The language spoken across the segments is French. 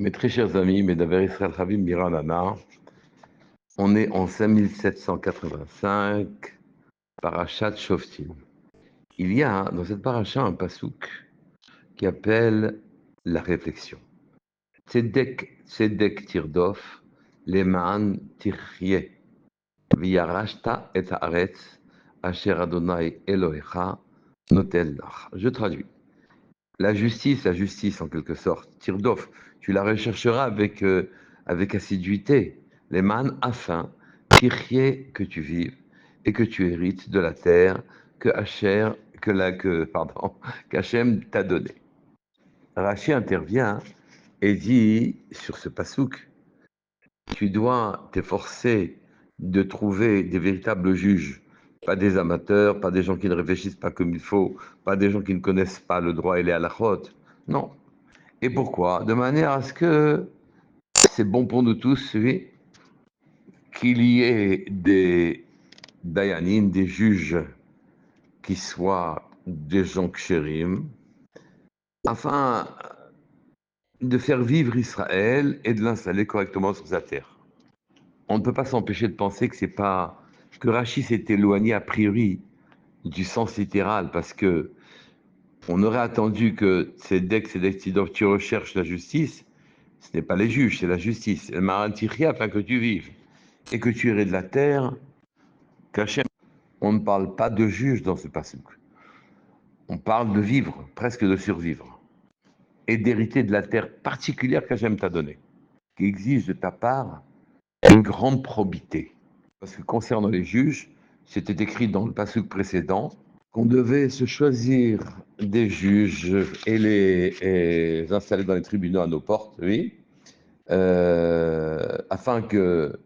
Mes très chers amis, Medaber Israël Chavim Miranana, on est en 5785, Parashat Shoftim. Il y a dans cette paracha un pasouk qui appelle la réflexion. Tzedek tirdof, leman tirchye, v'yarashta et haaretz, asher Adonai Elohecha noten lach. Je traduis. La justice en quelque sorte, tirdof, tu la rechercheras avec assiduité, les man afin, tirchier que tu vives et que tu hérites de la terre qu'Hachem t'a donnée. Rachi intervient et dit sur ce pasouk, tu dois t'efforcer de trouver des véritables juges, pas des amateurs, pas des gens qui ne réfléchissent pas comme il faut, pas des gens qui ne connaissent pas le droit et les halachot. Non. Et pourquoi? De manière à ce que c'est bon pour nous tous, oui, qu'il y ait des dayanim, des juges qui soient des gens kshérim, afin de faire vivre Israël et de l'installer correctement sur sa terre. On ne peut pas s'empêcher de penser que Rachi s'est éloigné a priori du sens littéral, parce que on aurait attendu que Tzedek Tidov, tu recherches la justice. Ce n'est pas les juges, c'est la justice. Le marantichia afin que tu vives et que tu hérites de la terre qu'Hachem. On ne parle pas de juge dans ce passage. On parle de vivre, presque de survivre, et d'hériter de la terre particulière qu'Hachem t'a donnée, qui exige de ta part une grande probité. Parce que concernant les juges, c'était écrit dans le passage précédent qu'on devait se choisir des juges et les installer dans les tribunaux à nos portes, oui, afin que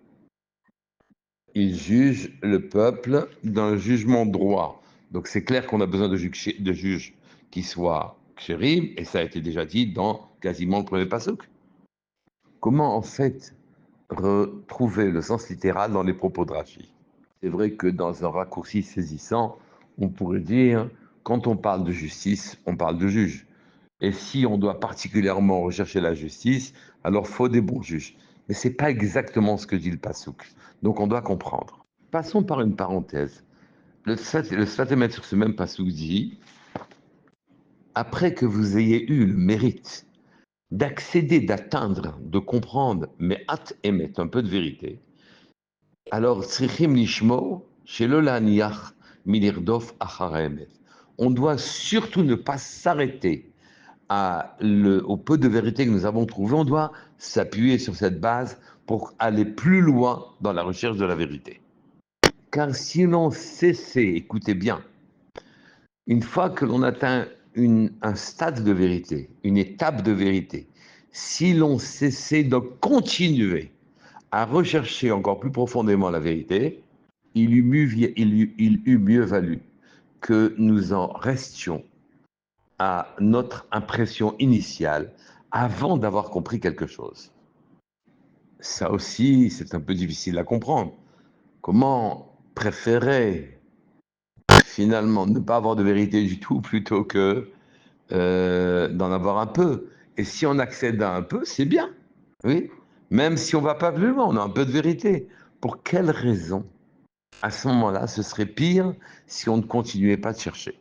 ils jugent le peuple d'un jugement droit. Donc c'est clair qu'on a besoin de juges qui soient kshérim, et ça a été déjà dit dans quasiment le premier pasuk. Comment en fait retrouver le sens littéral dans les propos de Rachi? C'est vrai que dans un raccourci saisissant, on pourrait dire, quand on parle de justice, on parle de juge. Et si on doit particulièrement rechercher la justice, alors faut des bons juges. Mais c'est pas exactement ce que dit le pasouk. Donc on doit comprendre. Passons par une parenthèse. Le Sfatemet sur ce même pasouk dit, après que vous ayez eu le mérite d'accéder, d'atteindre, de comprendre, mais at emet, un peu de vérité, alors tzrichim lishmo shelo laniach milirdof achar emet. On doit surtout ne pas s'arrêter au peu de vérité que nous avons trouvé. On doit s'appuyer sur cette base pour aller plus loin dans la recherche de la vérité. Car si l'on cessait, écoutez bien, une fois que l'on atteint un stade de vérité, une étape de vérité, si l'on cessait de continuer à rechercher encore plus profondément la vérité, il eût mieux valu que nous en restions à notre impression initiale avant d'avoir compris quelque chose. Ça aussi, c'est un peu difficile à comprendre. Comment préférer finalement ne pas avoir de vérité du tout plutôt que d'en avoir un peu? Et si on accède à un peu, c'est bien, oui. Même si on ne va pas plus loin, on a un peu de vérité. Pour quelle raison, à ce moment-là, ce serait pire si on ne continuait pas de chercher?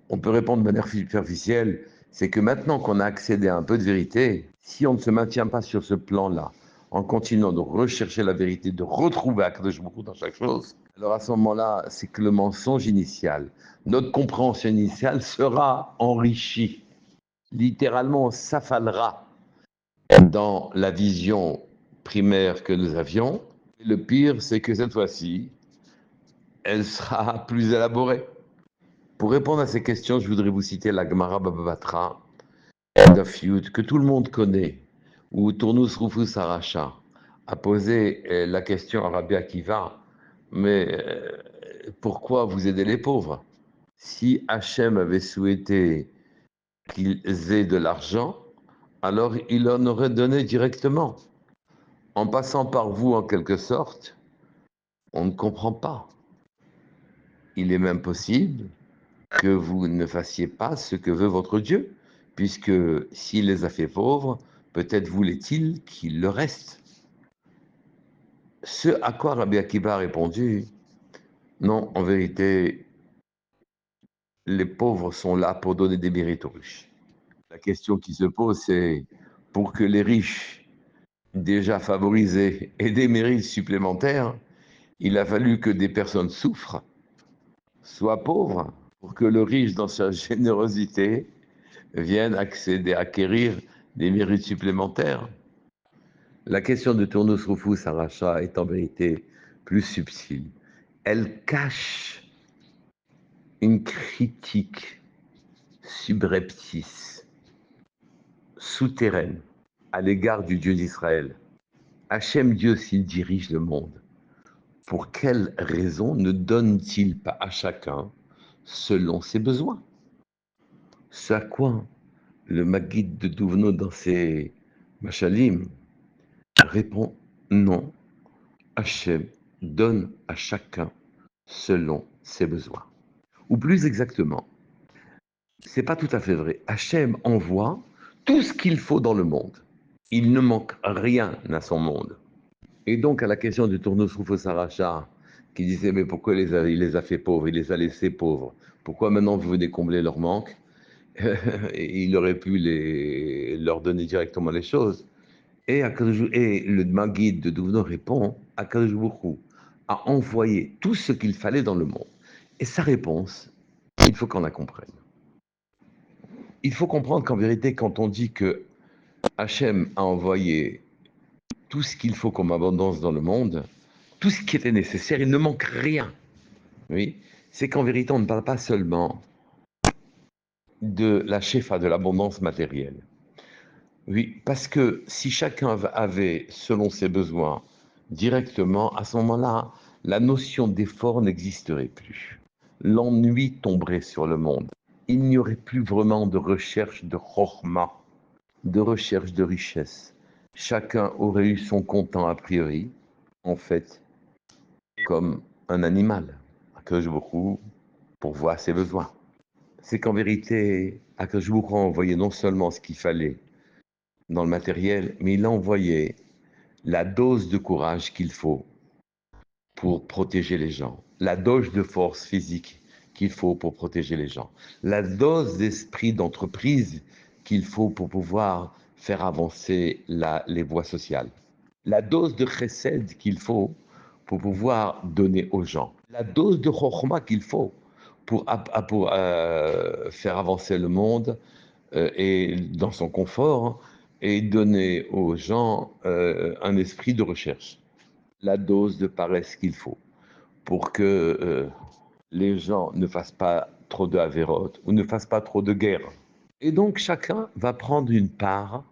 On peut répondre de manière superficielle, c'est que maintenant qu'on a accédé à un peu de vérité, si on ne se maintient pas sur ce plan-là, en continuant de rechercher la vérité, de retrouver Akadosh Baruch Hu dans chaque chose, alors à ce moment-là, c'est que le mensonge initial, notre compréhension initiale sera enrichie. Littéralement, on s'affalera dans la vision primaire que nous avions. Et le pire, c'est que cette fois-ci, elle sera plus élaborée. Pour répondre à ces questions, je voudrais vous citer la Gemara Baba Batra, Daf Yud, que tout le monde connaît, où Tournus Rufus Aracha a posé la question à Rabbi Akiva, mais pourquoi vous aidez les pauvres? Si Hachem avait souhaité qu'ils aient de l'argent, alors il en aurait donné directement. En passant par vous, en quelque sorte, on ne comprend pas. Il est même possible que vous ne fassiez pas ce que veut votre Dieu, puisque s'il les a fait pauvres, Peut-être voulait-il qu'il le reste. Ce à quoi Rabbi Akiva a répondu, non, en vérité, les pauvres sont là pour donner des mérites aux riches. La question qui se pose, c'est pour que les riches, déjà favorisés, aient des mérites supplémentaires, il a fallu que des personnes souffrent, soient pauvres, pour que le riche, dans sa générosité, vienne accéder, acquérir des mérites supplémentaires. La question de Tournus Rufus Aracha est en vérité plus subtile. Elle cache une critique subreptice, souterraine, à l'égard du Dieu d'Israël. Hachem, Dieu, s'il dirige le monde, pour quelle raison ne donne-t-il pas à chacun selon ses besoins? Ce à quoi le Maguide de Douvno, dans ses Machalim, répond non. Hachem donne à chacun selon ses besoins. Ou plus exactement, c'est pas tout à fait vrai. Hachem envoie tout ce qu'il faut dans le monde. Il ne manque rien à son monde. Et donc, à la question du Tournus Rufus Aracha, qui disait mais pourquoi il les a fait pauvres, il les a laissés pauvres, pourquoi maintenant vous venez combler leur manque? Il aurait pu leur donner directement les choses. Et le Maguide de Douvno répond, Akadosh Baruch Hu a envoyé tout ce qu'il fallait dans le monde. Et sa réponse, il faut qu'on la comprenne. Il faut comprendre qu'en vérité, quand on dit que Hachem a envoyé tout ce qu'il faut comme abondance dans le monde, tout ce qui était nécessaire, il ne manque rien. Oui, c'est qu'en vérité, on ne parle pas seulement de la shefa, de l'abondance matérielle. Oui, parce que si chacun avait, selon ses besoins, directement, à ce moment-là, la notion d'effort n'existerait plus. L'ennui tomberait sur le monde. Il n'y aurait plus vraiment de recherche de chorma, de recherche de richesse. Chacun aurait eu son comptant a priori, en fait, comme un animal. Akadosh Baruch Hu pourvoit ses besoins. C'est qu'en vérité, Akadosh Baruch Hu a envoyé non seulement ce qu'il fallait dans le matériel, mais il a envoyé la dose de courage qu'il faut pour protéger les gens, la dose de force physique qu'il faut pour protéger les gens, la dose d'esprit d'entreprise qu'il faut pour pouvoir faire avancer les voies sociales, la dose de chesed qu'il faut pour pouvoir donner aux gens, la dose de chokhma qu'il faut pour faire avancer le monde et dans son confort et donner aux gens un esprit de recherche, la dose de paresse qu'il faut pour que les gens ne fassent pas trop de avérotes ou ne fassent pas trop de guerre. Et donc chacun va prendre une part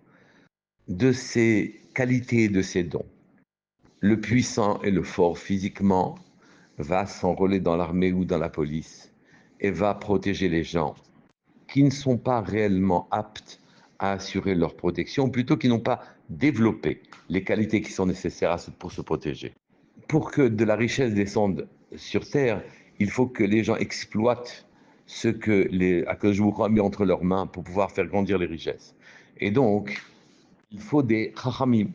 de ses qualités et de ses dons. Le puissant et le fort physiquement va s'enrôler dans l'armée ou dans la police et va protéger les gens qui ne sont pas réellement aptes à assurer leur protection, plutôt qui n'ont pas développé les qualités qui sont nécessaires pour se protéger. Pour que de la richesse descende sur Terre, il faut que les gens exploitent ce que les Akadosh Baruch Hu a mis entre leurs mains pour pouvoir faire grandir les richesses. Et donc, il faut des chachamim,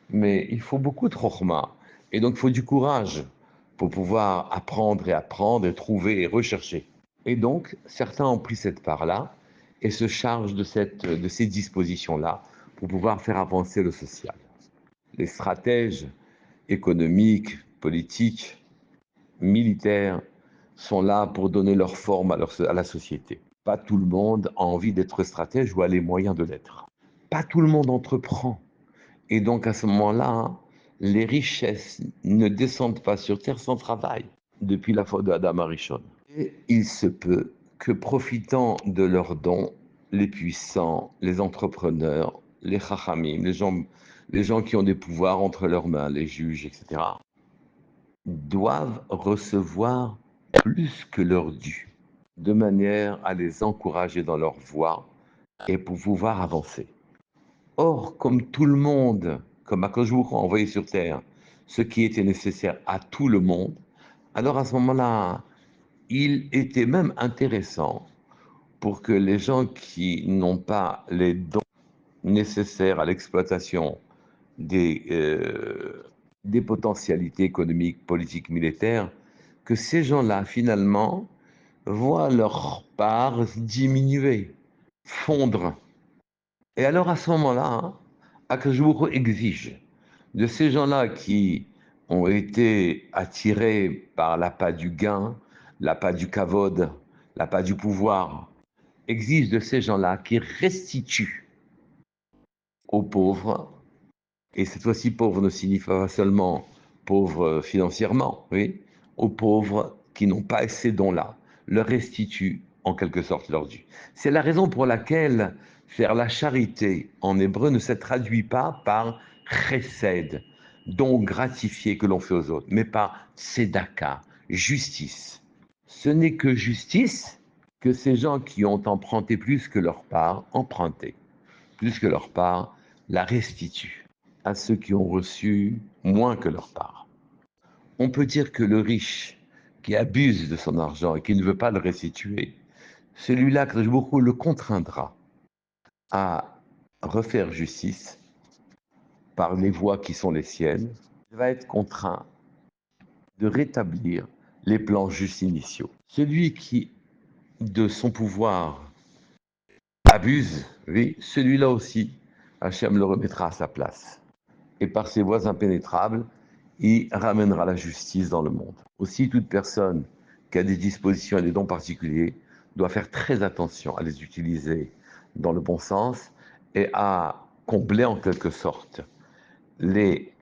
mais il faut beaucoup de chokhmah. Et donc, il faut du courage pour pouvoir apprendre et trouver et rechercher. Et donc, certains ont pris cette part-là et se chargent de ces dispositions-là pour pouvoir faire avancer le social. Les stratèges économiques, politiques, militaires sont là pour donner leur forme à la société. Pas tout le monde a envie d'être stratège ou a les moyens de l'être. Pas tout le monde entreprend. Et donc, à ce moment-là, les richesses ne descendent pas sur terre sans travail depuis la faute de Adam Arishon. Et il se peut que, profitant de leurs dons, les puissants, les entrepreneurs, les chachamim, les gens qui ont des pouvoirs entre leurs mains, les juges, etc., doivent recevoir plus que leur dû, de manière à les encourager dans leur voie et pour pouvoir avancer. Or, comme tout le monde, comme Akadosh Baruch Hu a envoyé sur terre ce qui était nécessaire à tout le monde, alors à ce moment-là, il était même intéressant pour que les gens qui n'ont pas les dons nécessaires à l'exploitation des, euh, des potentialités économiques, politiques, militaires, que ces gens-là, finalement, voient leur part diminuer, fondre. Et alors, à ce moment-là, hein, Akajuru exige de ces gens-là qui ont été attirés par l'appât du gain, l'appât du kavod, l'appât du pouvoir, exige de ces gens-là qui restituent aux pauvres. Et cette fois-ci, pauvre ne signifie pas seulement pauvre financièrement, oui, aux pauvres qui n'ont pas ces dons-là, leur restitue en quelque sorte leur dû. C'est la raison pour laquelle faire la charité en hébreu ne se traduit pas par chesed, don gratifié que l'on fait aux autres, mais par tzedaka, justice. Ce n'est que justice que ces gens qui ont emprunté plus que leur part, emprunté plus que leur part, la restituent à ceux qui ont reçu moins que leur part. On peut dire que le riche qui abuse de son argent et qui ne veut pas le restituer, celui-là, beaucoup le contraindra à refaire justice par les voies qui sont les siennes. Il va être contraint de rétablir les plans justes initiaux. Celui qui, de son pouvoir, abuse, oui, celui-là aussi, Hachem le remettra à sa place. Et par ses voies impénétrables, il ramènera la justice dans le monde. Aussi, toute personne qui a des dispositions et des dons particuliers doit faire très attention à les utiliser dans le bon sens et à combler en quelque sorte les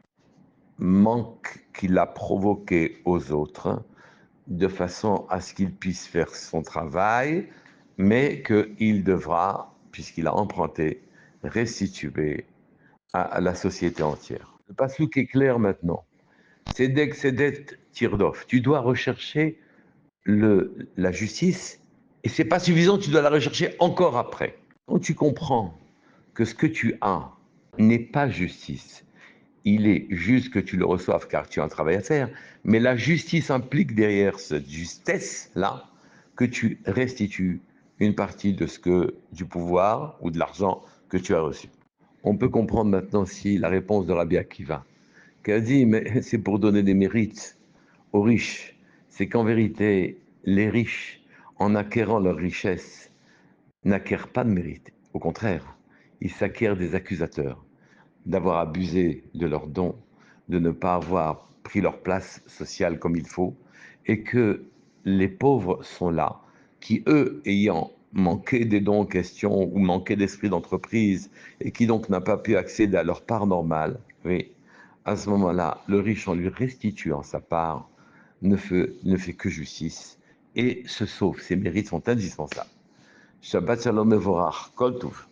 manques qu'il a provoqués aux autres de façon à ce qu'il puisse faire son travail, mais qu'il devra, puisqu'il a emprunté, restituer à la société entière. Le passouk est clair maintenant. Sedek Sedet Tirdov. Tu dois rechercher la justice et c'est pas suffisant, tu dois la rechercher encore après. Quand tu comprends que ce que tu as n'est pas justice, il est juste que tu le reçoives car tu as un travail à faire, mais la justice implique derrière cette justesse-là que tu restitues une partie de du pouvoir ou de l'argent que tu as reçu. On peut comprendre maintenant aussi la réponse de Rabbi Akiva, qui a dit, mais c'est pour donner des mérites aux riches. C'est qu'en vérité, les riches, en acquérant leur richesse, n'acquièrent pas de mérite. Au contraire, ils s'acquièrent des accusateurs, d'avoir abusé de leurs dons, de ne pas avoir pris leur place sociale comme il faut, et que les pauvres sont là, qui eux, ayant manqué des dons en question ou manqué d'esprit d'entreprise, et qui donc n'a pas pu accéder à leur part normale, oui, à ce moment-là, le riche, en lui restituant sa part, ne fait que justice et se sauve. Ses mérites sont indispensables. Shabbat Shalom Mevorach, Kol Tov.